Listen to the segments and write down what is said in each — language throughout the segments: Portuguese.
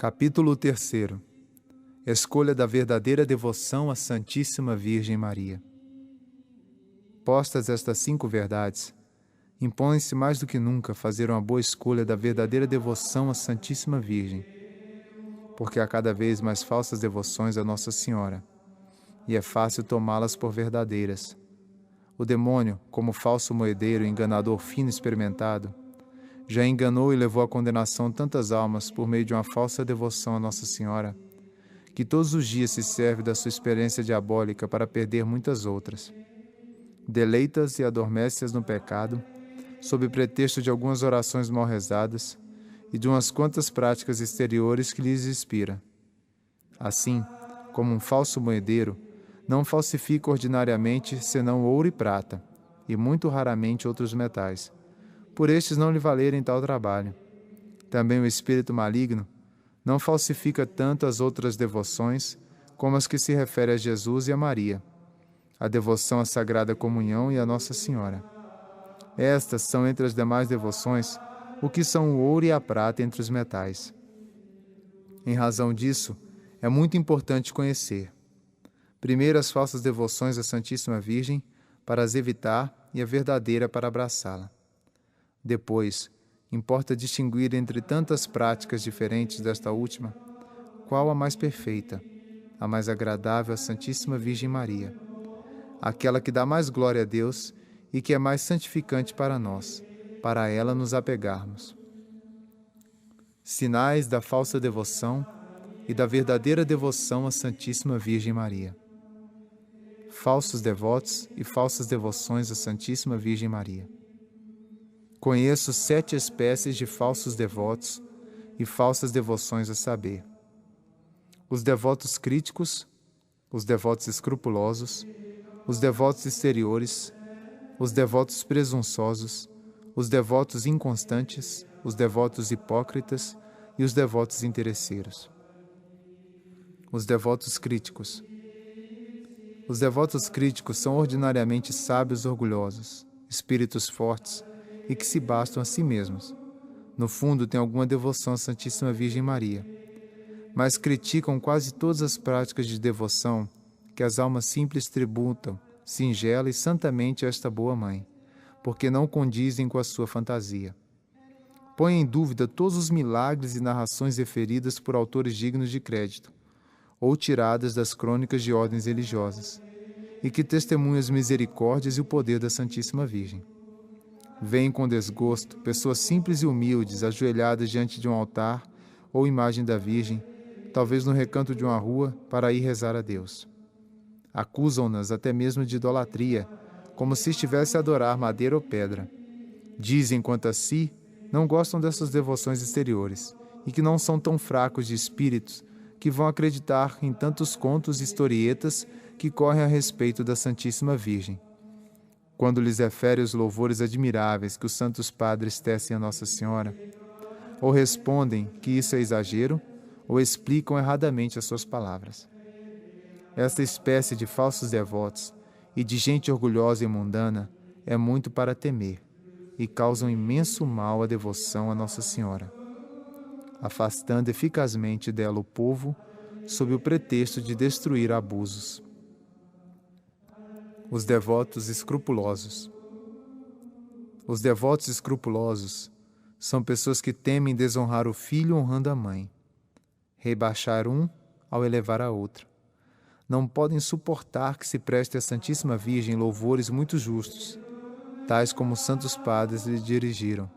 Capítulo 3. Escolha da verdadeira devoção à Santíssima Virgem Maria. Postas estas 5 verdades, impõe-se mais do que nunca fazer uma boa escolha da verdadeira devoção à Santíssima Virgem, porque há cada vez mais falsas devoções a Nossa Senhora, e é fácil tomá-las por verdadeiras. O demônio, como falso moedeiro e enganador fino e experimentado, já enganou e levou à condenação tantas almas por meio de uma falsa devoção a Nossa Senhora, que todos os dias se serve da sua experiência diabólica para perder muitas outras. Deleita-as e adormece-as no pecado, sob pretexto de algumas orações mal rezadas e de umas quantas práticas exteriores que lhes inspira. Assim, como um falso moedeiro, não falsifica ordinariamente senão ouro e prata, e muito raramente outros metais, por estes não lhe valerem tal trabalho. Também o espírito maligno não falsifica tanto as outras devoções como as que se refere a Jesus e a Maria, a devoção à Sagrada Comunhão e a Nossa Senhora. Estas são entre as demais devoções o que são o ouro e a prata entre os metais. Em razão disso, é muito importante conhecer, primeiro, as falsas devoções à Santíssima Virgem para as evitar e a verdadeira para abraçá-la. Depois, importa distinguir entre tantas práticas diferentes desta última, qual a mais perfeita, a mais agradável à Santíssima Virgem Maria, aquela que dá mais glória a Deus e que é mais santificante para nós, para ela nos apegarmos. Sinais da falsa devoção e da verdadeira devoção à Santíssima Virgem Maria. Falsos devotos e falsas devoções à Santíssima Virgem Maria. Conheço 7 espécies de falsos devotos e falsas devoções a saber: os devotos críticos, os devotos escrupulosos, os devotos exteriores, os devotos presunçosos, os devotos inconstantes, os devotos hipócritas e os devotos interesseiros. Os devotos críticos. Os devotos críticos são ordinariamente sábios orgulhosos, espíritos fortes, e que se bastam a si mesmos. No fundo, têm alguma devoção à Santíssima Virgem Maria, mas criticam quase todas as práticas de devoção que as almas simples tributam, singela e santamente a esta boa mãe, porque não condizem com a sua fantasia. Põem em dúvida todos os milagres e narrações referidas por autores dignos de crédito, ou tiradas das crônicas de ordens religiosas, e que testemunham as misericórdias e o poder da Santíssima Virgem. Veem com desgosto pessoas simples e humildes ajoelhadas diante de um altar ou imagem da Virgem, talvez no recanto de uma rua, para ir rezar a Deus. Acusam-nas até mesmo de idolatria, como se estivesse a adorar madeira ou pedra. Dizem quanto a si, não gostam dessas devoções exteriores, e que não são tão fracos de espíritos que vão acreditar em tantos contos e historietas que correm a respeito da Santíssima Virgem, quando lhes refere os louvores admiráveis que os santos padres tecem a Nossa Senhora, ou respondem que isso é exagero, ou explicam erradamente as suas palavras. Esta espécie de falsos devotos e de gente orgulhosa e mundana é muito para temer, e causam imenso mal à devoção a Nossa Senhora, afastando eficazmente dela o povo, sob o pretexto de destruir abusos. Os devotos escrupulosos. Os devotos escrupulosos são pessoas que temem desonrar o filho honrando a mãe, rebaixar um ao elevar a outra. Não podem suportar que se preste à Santíssima Virgem louvores muito justos, tais como os santos padres lhe dirigiram.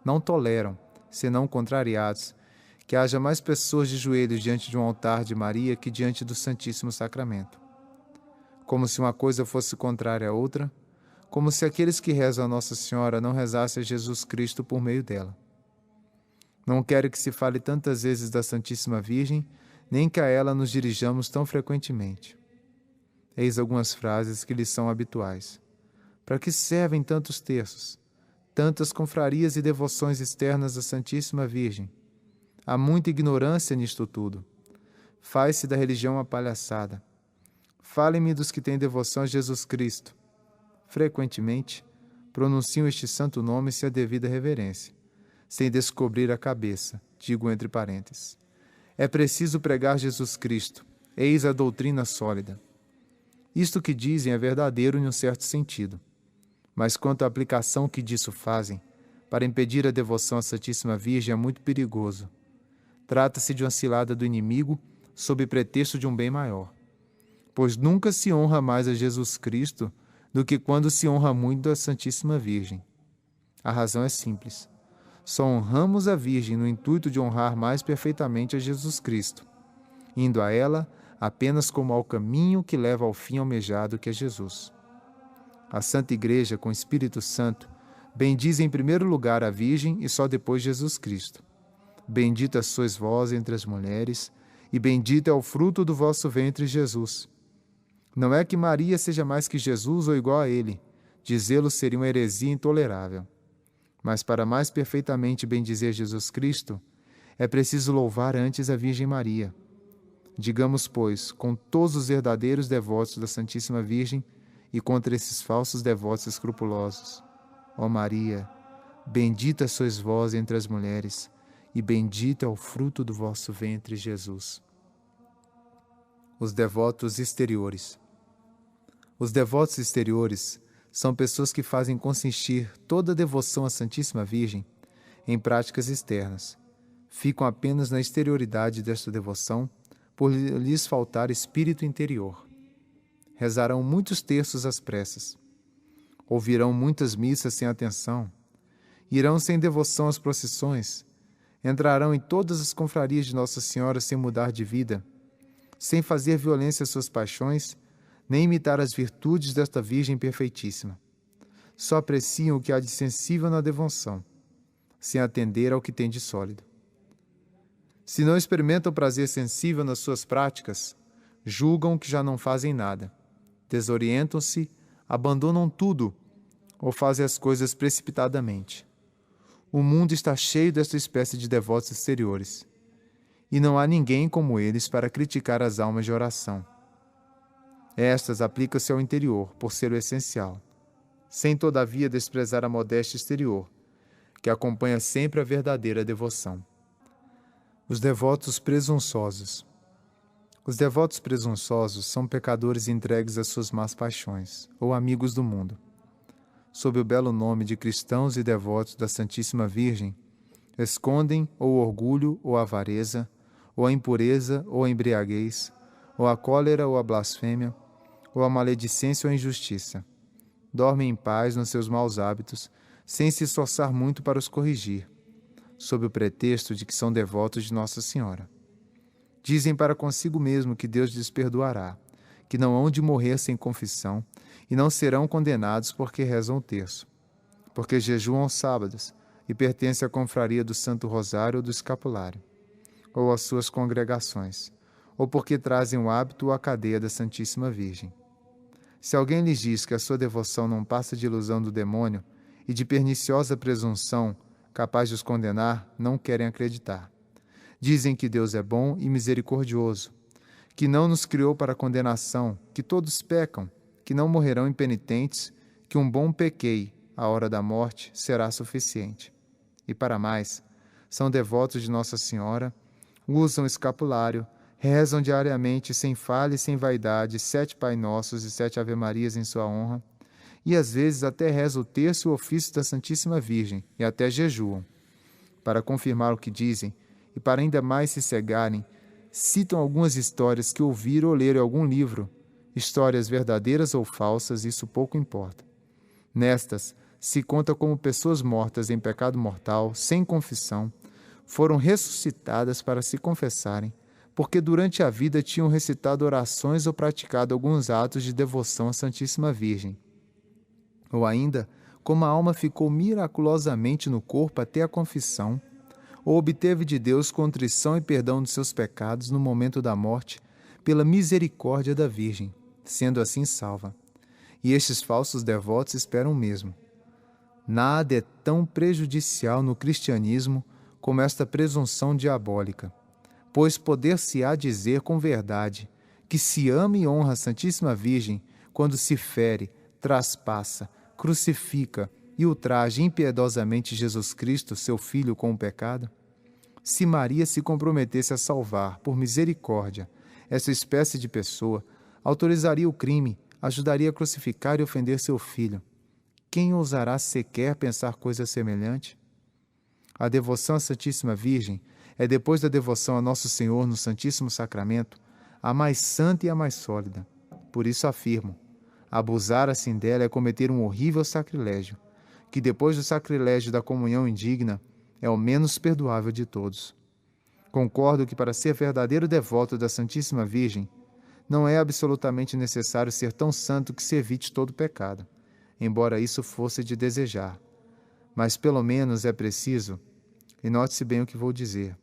Não toleram, senão contrariados, que haja mais pessoas de joelhos diante de um altar de Maria que diante do Santíssimo Sacramento. Como se uma coisa fosse contrária à outra, como se aqueles que rezam a Nossa Senhora não rezassem a Jesus Cristo por meio dela. Não quero que se fale tantas vezes da Santíssima Virgem, nem que a ela nos dirijamos tão frequentemente. Eis algumas frases que lhes são habituais. Para que servem tantos terços, tantas confrarias e devoções externas à Santíssima Virgem? Há muita ignorância nisto tudo. Faz-se da religião uma palhaçada. Falem-me dos que têm devoção a Jesus Cristo. Frequentemente, pronunciam este santo nome sem a devida reverência, sem descobrir a cabeça, digo entre parênteses. É preciso pregar Jesus Cristo, eis a doutrina sólida. Isto que dizem é verdadeiro em um certo sentido, mas quanto à aplicação que disso fazem, para impedir a devoção à Santíssima Virgem é muito perigoso. Trata-se de uma cilada do inimigo sob pretexto de um bem maior, pois nunca se honra mais a Jesus Cristo do que quando se honra muito a Santíssima Virgem. A razão é simples. Só honramos a Virgem no intuito de honrar mais perfeitamente a Jesus Cristo, indo a ela apenas como ao caminho que leva ao fim almejado, que é Jesus. A Santa Igreja, com o Espírito Santo, bendiz em primeiro lugar a Virgem e só depois Jesus Cristo. Bendita sois vós entre as mulheres, e bendito é o fruto do vosso ventre, Jesus. Não é que Maria seja mais que Jesus ou igual a ele, dizê-lo seria uma heresia intolerável. Mas para mais perfeitamente bendizer Jesus Cristo, é preciso louvar antes a Virgem Maria. Digamos, pois, com todos os verdadeiros devotos da Santíssima Virgem e contra esses falsos devotos escrupulosos: ó Maria, bendita sois vós entre as mulheres, e bendito é o fruto do vosso ventre, Jesus. Os devotos exteriores. Os devotos exteriores são pessoas que fazem consistir toda a devoção à Santíssima Virgem em práticas externas. Ficam apenas na exterioridade desta devoção, por lhes faltar espírito interior. Rezarão muitos terços às pressas. Ouvirão muitas missas sem atenção. Irão sem devoção às procissões. Entrarão em todas as confrarias de Nossa Senhora sem mudar de vida, sem fazer violência às suas paixões, nem imitar as virtudes desta Virgem perfeitíssima. Só apreciam o que há de sensível na devoção, sem atender ao que tem de sólido. Se não experimentam prazer sensível nas suas práticas, julgam que já não fazem nada, desorientam-se, abandonam tudo ou fazem as coisas precipitadamente. O mundo está cheio desta espécie de devotos exteriores, e não há ninguém como eles para criticar as almas de oração. Estas aplicam-se ao interior, por ser o essencial, sem todavia desprezar a modéstia exterior, que acompanha sempre a verdadeira devoção. Os devotos presunçosos. Os devotos presunçosos são pecadores entregues às suas más paixões, ou amigos do mundo. Sob o belo nome de cristãos e devotos da Santíssima Virgem, escondem ou o orgulho ou a avareza, ou a impureza ou a embriaguez, ou a cólera ou a blasfêmia, ou a maledicência ou a injustiça. Dormem em paz nos seus maus hábitos, sem se esforçar muito para os corrigir, sob o pretexto de que são devotos de Nossa Senhora. Dizem para consigo mesmo que Deus lhes perdoará, que não hão de morrer sem confissão e não serão condenados porque rezam o terço, porque jejuam aos sábados e pertencem à confraria do Santo Rosário ou do Escapulário, ou às suas congregações, ou porque trazem o hábito ou a cadeia da Santíssima Virgem. Se alguém lhes diz que a sua devoção não passa de ilusão do demônio e de perniciosa presunção capaz de os condenar, não querem acreditar. Dizem que Deus é bom e misericordioso, que não nos criou para condenação, que todos pecam, que não morrerão impenitentes, que um bom pequei, à hora da morte, será suficiente. E para mais, são devotos de Nossa Senhora, usam escapulário, rezam diariamente, sem falha e sem vaidade, 7 Pai Nossos e 7 Ave-Marias em sua honra, e às vezes até rezam o terço e o ofício da Santíssima Virgem, e até jejuam. Para confirmar o que dizem, e para ainda mais se cegarem, citam algumas histórias que ouviram ou leram em algum livro, histórias verdadeiras ou falsas, isso pouco importa. Nestas, se conta como pessoas mortas em pecado mortal, sem confissão, foram ressuscitadas para se confessarem, porque durante a vida tinham recitado orações ou praticado alguns atos de devoção à Santíssima Virgem. Ou ainda, como a alma ficou miraculosamente no corpo até a confissão, ou obteve de Deus contrição e perdão dos seus pecados no momento da morte, pela misericórdia da Virgem, sendo assim salva. E estes falsos devotos esperam o mesmo. Nada é tão prejudicial no cristianismo como esta presunção diabólica, pois poder-se-á dizer com verdade que se ama e honra a Santíssima Virgem quando se fere, traspassa, crucifica e ultraja impiedosamente Jesus Cristo, seu Filho, com o pecado? Se Maria se comprometesse a salvar, por misericórdia, essa espécie de pessoa, autorizaria o crime, ajudaria a crucificar e ofender seu filho. Quem ousará sequer pensar coisa semelhante? A devoção à Santíssima Virgem é, depois da devoção a Nosso Senhor no Santíssimo Sacramento, a mais santa e a mais sólida. Por isso afirmo, abusar assim dela é cometer um horrível sacrilégio, que depois do sacrilégio da comunhão indigna, é o menos perdoável de todos. Concordo que para ser verdadeiro devoto da Santíssima Virgem, não é absolutamente necessário ser tão santo que se evite todo pecado, embora isso fosse de desejar. Mas pelo menos é preciso, e note-se bem o que vou dizer,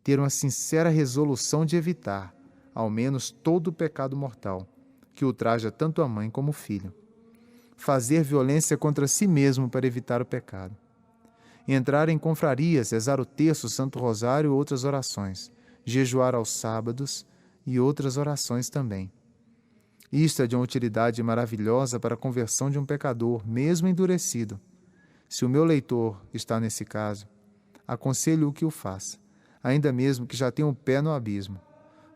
ter uma sincera resolução de evitar, ao menos, todo o pecado mortal, que ultraja tanto a mãe como o filho. Fazer violência contra si mesmo para evitar o pecado. Entrar em confrarias, rezar o terço, o Santo Rosário e outras orações, jejuar aos sábados e outras orações também. Isto é de uma utilidade maravilhosa para a conversão de um pecador, mesmo endurecido. Se o meu leitor está nesse caso, aconselho-o que o faça, ainda mesmo que já tenha um pé no abismo.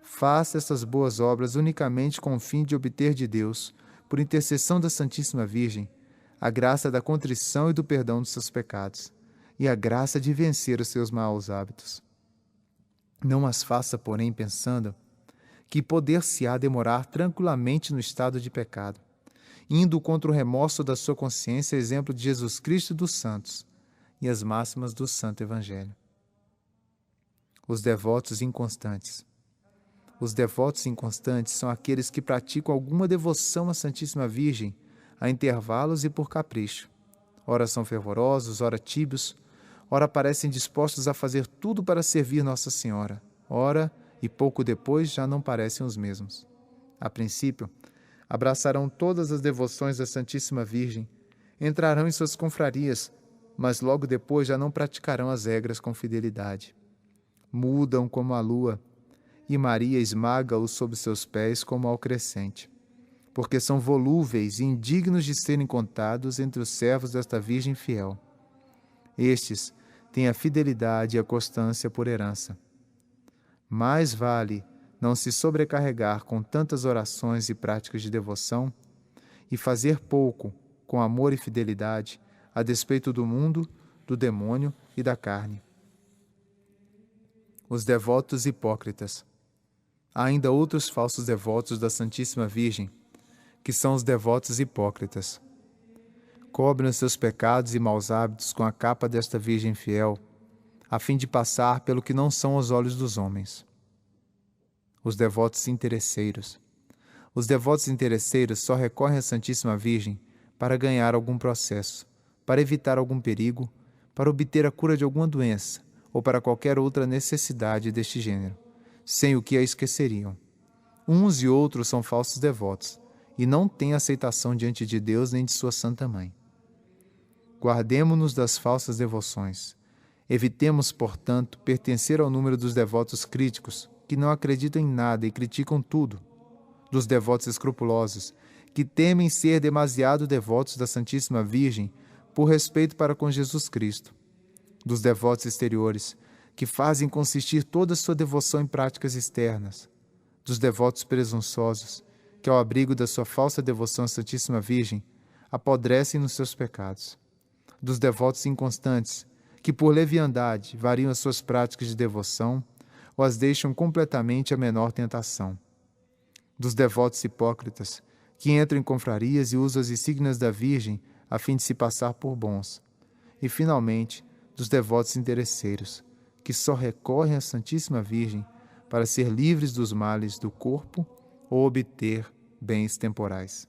Faça essas boas obras unicamente com o fim de obter de Deus, por intercessão da Santíssima Virgem, a graça da contrição e do perdão dos seus pecados, e a graça de vencer os seus maus hábitos. Não as faça, porém, pensando que poder-se-á demorar tranquilamente no estado de pecado, indo contra o remorso da sua consciência, exemplo de Jesus Cristo e dos santos, e as máximas do Santo Evangelho. Os devotos inconstantes. Os devotos inconstantes são aqueles que praticam alguma devoção à Santíssima Virgem, a intervalos e por capricho. Ora são fervorosos, ora tíbios, ora parecem dispostos a fazer tudo para servir Nossa Senhora, ora, e pouco depois, já não parecem os mesmos. A princípio, abraçarão todas as devoções da Santíssima Virgem, entrarão em suas confrarias, mas logo depois já não praticarão as regras com fidelidade. Mudam como a lua, e Maria esmaga-os sob seus pés como ao crescente, porque são volúveis e indignos de serem contados entre os servos desta Virgem fiel. Estes têm a fidelidade e a constância por herança. Mais vale não se sobrecarregar com tantas orações e práticas de devoção e fazer pouco com amor e fidelidade a despeito do mundo, do demônio e da carne. Os devotos hipócritas. Há ainda outros falsos devotos da Santíssima Virgem, que são os devotos hipócritas. Cobrem os seus pecados e maus hábitos com a capa desta Virgem fiel, a fim de passar pelo que não são aos olhos dos homens. Os devotos interesseiros. Os devotos interesseiros só recorrem à Santíssima Virgem para ganhar algum processo, para evitar algum perigo, para obter a cura de alguma doença ou para qualquer outra necessidade deste gênero, sem o que a esqueceriam. Uns e outros são falsos devotos e não têm aceitação diante de Deus nem de sua Santa Mãe. Guardemo-nos das falsas devoções. Evitemos, portanto, pertencer ao número dos devotos críticos, que não acreditam em nada e criticam tudo, dos devotos escrupulosos, que temem ser demasiado devotos da Santíssima Virgem por respeito para com Jesus Cristo, dos devotos exteriores, que fazem consistir toda a sua devoção em práticas externas, dos devotos presunçosos, que ao abrigo da sua falsa devoção à Santíssima Virgem, apodrecem nos seus pecados, dos devotos inconstantes, que por leviandade variam as suas práticas de devoção ou as deixam completamente à menor tentação, dos devotos hipócritas, que entram em confrarias e usam as insígnias da Virgem a fim de se passar por bons, e, finalmente, dos devotos interesseiros, que só recorrem à Santíssima Virgem para ser livres dos males do corpo ou obter bens temporais.